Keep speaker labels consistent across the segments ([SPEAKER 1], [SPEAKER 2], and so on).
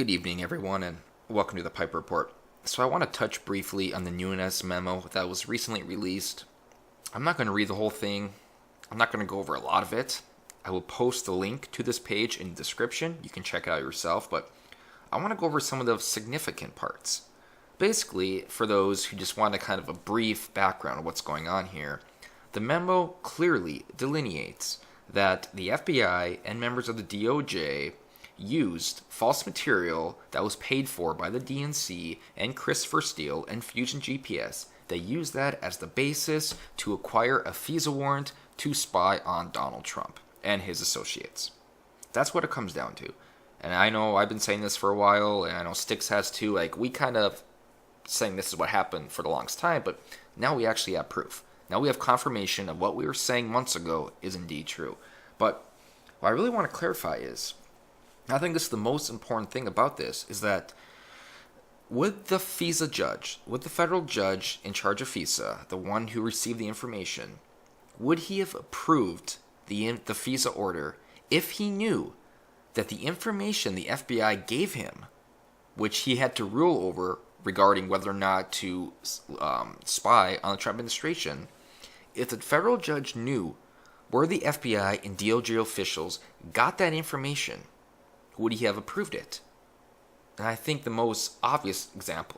[SPEAKER 1] Good evening, everyone, and welcome to the Pipe Report. So I want to touch briefly on the Nunes memo that was recently released. I'm not going to read the whole thing. I'm not going to go over a lot of it. I will post the link to this page in the description. You can check it out yourself, but I want to go over some of the significant parts. Basically, for those who just want a kind of a brief background of what's going on here, the memo clearly delineates that the FBI and members of the DOJ used false material that was paid for by the DNC and Christopher Steele and Fusion GPS. They used that as the basis to acquire a FISA warrant to spy on Donald Trump and his associates. That's what it comes down to. And I know I've been saying this for a while, and I know Styx has too. We kind of saying this is what happened for the longest time, but now we actually have proof. Now we have confirmation of what we were saying months ago is indeed true. But what I really want to clarify is, I think this is the most important thing about this, is that would the FISA judge, would the federal judge in charge of FISA, the one who received the information, would he have approved the FISA order if he knew that the information the FBI gave him, which he had to rule over regarding whether or not to spy on the Trump administration, if the federal judge knew where the FBI and DOJ officials got that information, would he have approved it? And I think the most obvious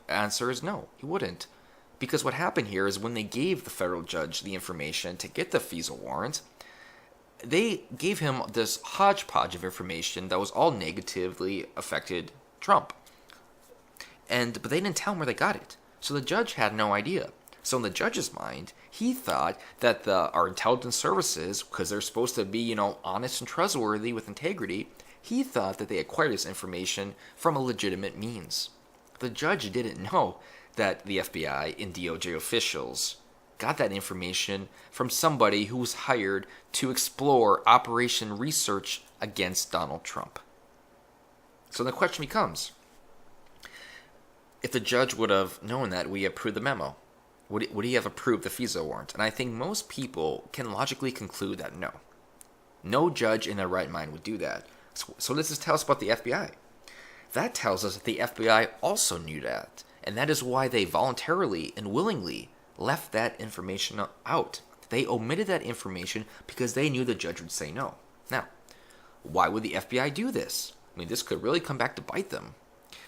[SPEAKER 1] answer is no, he wouldn't. Because what happened here is when they gave the federal judge the information to get the FISA warrant, they gave him this hodgepodge of information that was all negatively affected Trump. But they didn't tell him where they got it. So the judge had no idea. So in the judge's mind, he thought that our intelligence services, because they're supposed to be, honest and trustworthy with integrity, he thought that they acquired this information from a legitimate means. The judge didn't know that the FBI and DOJ officials got that information from somebody who was hired to explore Operation Research against Donald Trump. So the question becomes, if the judge would have known that we approved the memo, would he have approved the FISA warrant? And I think most people can logically conclude that no. No judge in their right mind would do that. So this tells us about the FBI. That tells us that the FBI also knew that, and that is why they voluntarily and willingly left that information out. They omitted that information because they knew the judge would say no. Now, why would the FBI do this? I mean, this could really come back to bite them.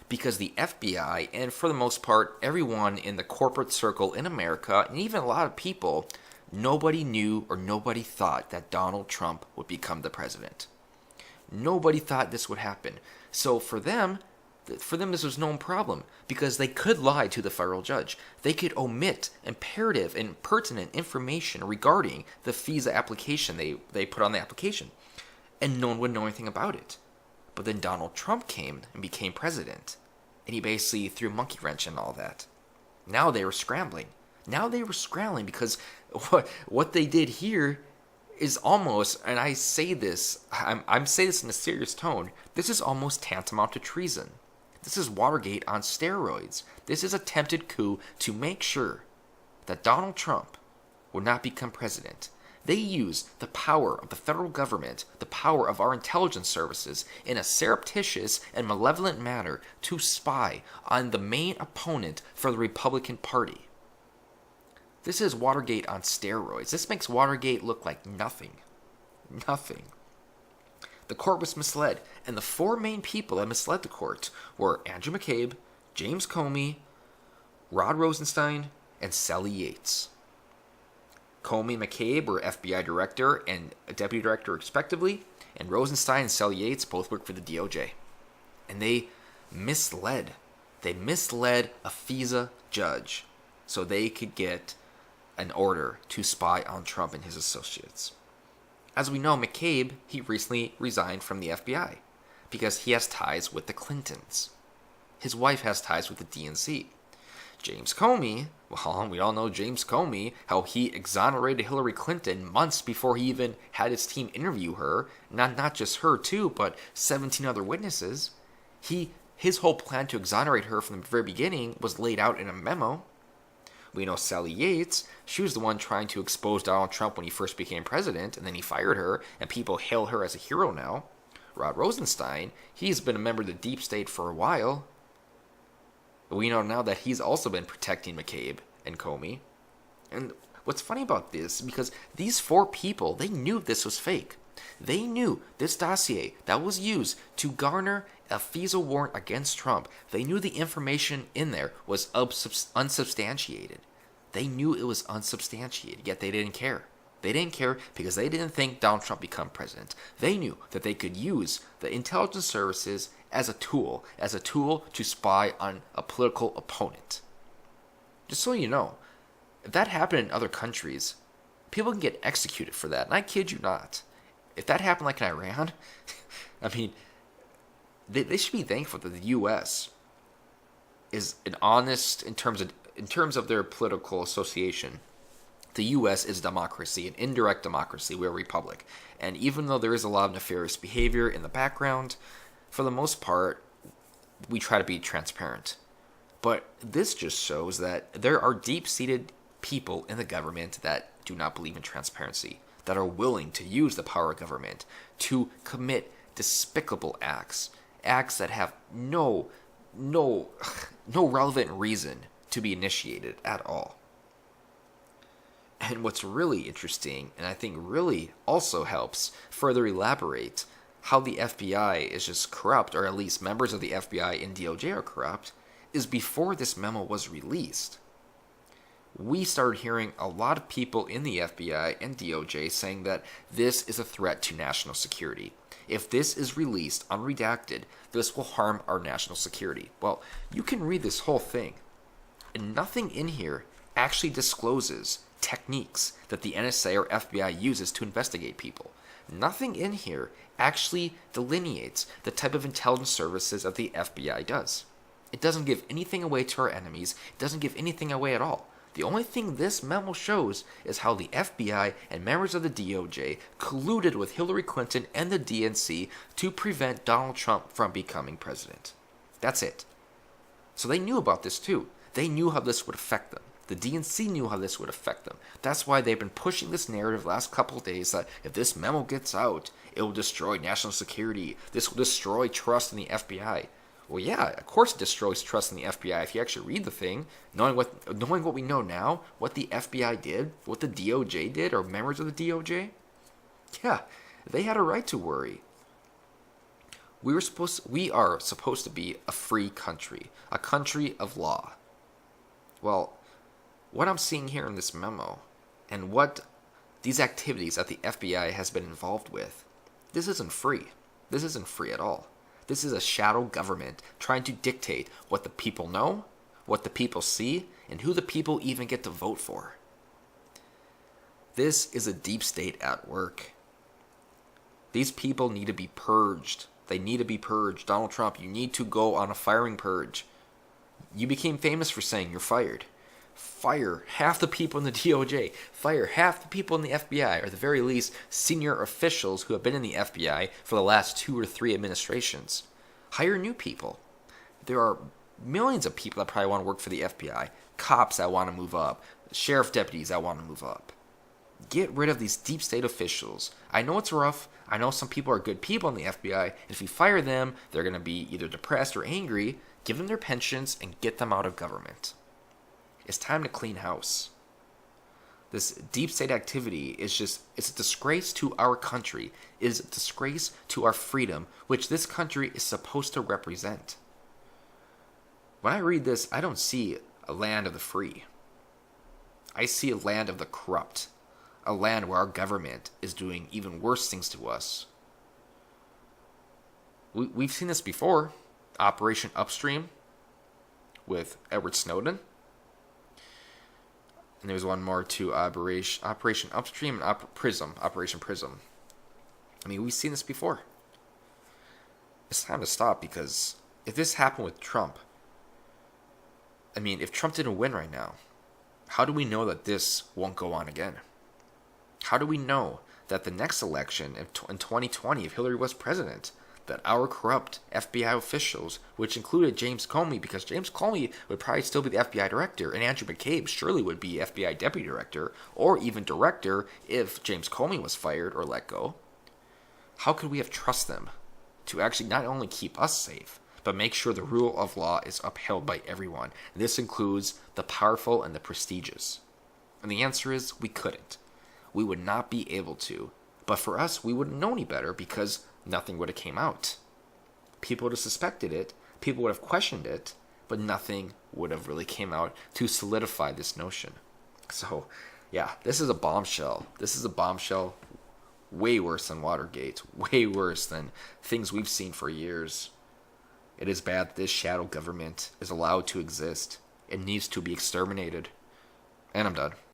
[SPEAKER 1] Because the FBI, and for the most part, everyone in the corporate circle in America, and even a lot of people, nobody knew or nobody thought that Donald Trump would become the president. Nobody thought this would happen. So for them this was no problem, because they could lie to the federal judge. They could omit imperative and pertinent information regarding the FISA application they put on the application, and no one would know anything about it. But then Donald Trump came and became president, and he basically threw a monkey wrench in all that. Now they were scrambling. Because what they did here is almost, and I say this, I'm saying this in a serious tone, this is almost tantamount to treason. This is Watergate on steroids. This is attempted coup to make sure that Donald Trump would not become president. They used the power of the federal government, the power of our intelligence services, in a surreptitious and malevolent manner to spy on the main opponent for the Republican Party. This is Watergate on steroids. This makes Watergate look like nothing. Nothing. The court was misled, and the four main people that misled the court were Andrew McCabe, James Comey, Rod Rosenstein, and Sally Yates. Comey and McCabe were FBI director and deputy director respectively, and Rosenstein and Sally Yates both worked for the DOJ. And they misled a FISA judge so they could get an order to spy on Trump and his associates. As we know, McCabe, he recently resigned from the FBI because he has ties with the Clintons. His wife has ties with the DNC. James Comey, well, we all know James Comey, how he exonerated Hillary Clinton months before he even had his team interview her. Not just her too, but 17 other witnesses. His whole plan to exonerate her from the very beginning was laid out in a memo. We know Sally Yates, she was the one trying to expose Donald Trump when he first became president, and then he fired her, and people hail her as a hero now. Rod Rosenstein, he's been a member of the deep state for a while. We know now that he's also been protecting McCabe and Comey. And what's funny about this, because these 4 people, they knew this was fake. They knew this dossier that was used to garner a FISA warrant against Trump, they knew the information in there was unsubstantiated. They knew it was unsubstantiated, yet they didn't care. They didn't care because they didn't think Donald Trump become president. They knew that they could use the intelligence services as a tool to spy on a political opponent. Just so you know, if that happened in other countries, people can get executed for that. And I kid you not. If that happened like in Iran, I mean, they should be thankful that the U.S. is an honest, in terms of their political association, the U.S. is democracy, an indirect democracy. We're a republic. And even though there is a lot of nefarious behavior in the background, for the most part, we try to be transparent. But this just shows that there are deep-seated people in the government that do not believe in transparency, that are willing to use the power of government to commit despicable acts that have no relevant reason to be initiated at all. And what's really interesting, and I think really also helps further elaborate how the FBI is just corrupt, or at least members of the FBI and DOJ are corrupt, is before this memo was released, we started hearing a lot of people in the FBI and DOJ saying that this is a threat to national security. If this is released unredacted, this will harm our national security. Well, you can read this whole thing, and nothing in here actually discloses techniques that the NSA or FBI uses to investigate people. Nothing in here actually delineates the type of intelligence services that the FBI does. It doesn't give anything away to our enemies. It doesn't give anything away at all. The only thing this memo shows is how the FBI and members of the DOJ colluded with Hillary Clinton and the DNC to prevent Donald Trump from becoming president. That's it. So they knew about this too. They knew how this would affect them. The DNC knew how this would affect them. That's why they've been pushing this narrative the last couple of days that if this memo gets out, it will destroy national security. This will destroy trust in the FBI. Well, yeah, of course it destroys trust in the FBI if you actually read the thing, knowing what we know now, what the FBI did, what the DOJ did, or members of the DOJ. Yeah, they had a right to worry. We are supposed to be a free country, a country of law. Well, what I'm seeing here in this memo, and what these activities that the FBI has been involved with, this isn't free. This isn't free at all. This is a shadow government trying to dictate what the people know, what the people see, and who the people even get to vote for. This is a deep state at work. These people need to be purged. They need to be purged. Donald Trump, you need to go on a firing purge. You became famous for saying you're fired. Fire half the people in the DOJ. Fire half the people in the FBI, or at the very least, senior officials who have been in the FBI for the last 2 or 3 administrations. Hire new people. There are millions of people that probably want to work for the FBI. Cops that want to move up. Sheriff deputies that want to move up. Get rid of these deep state officials. I know it's rough. I know some people are good people in the FBI. And if you fire them, they're going to be either depressed or angry. Give them their pensions and get them out of government. It's time to clean house. This deep state activity it's a disgrace to our country. It is a disgrace to our freedom, which this country is supposed to represent. When I read this, I don't see a land of the free. I see a land of the corrupt. A land where our government is doing even worse things to us. We've seen this before. Operation Upstream with Edward Snowden. And there was one more to Operation Upstream and Operation Prism. I mean, we've seen this before. It's time to stop, because if this happened with Trump, I mean, if Trump didn't win right now, how do we know that this won't go on again? How do we know that the next election in 2020, if Hillary was president, that our corrupt FBI officials, which included James Comey, because James Comey would probably still be the FBI director, and Andrew McCabe surely would be FBI deputy director, or even director if James Comey was fired or let go. How could we have trust them? to actually not only keep us safe, but make sure the rule of law is upheld by everyone. And this includes the powerful and the prestigious. And the answer is we couldn't. We would not be able to. But for us, we wouldn't know any better because nothing would have came out. People would have suspected it, people would have questioned it, but nothing would have really came out to solidify this notion. So, yeah, this is a bombshell. This is a bombshell way worse than Watergate, way worse than things we've seen for years. It is bad that this shadow government is allowed to exist. It needs to be exterminated. And I'm done.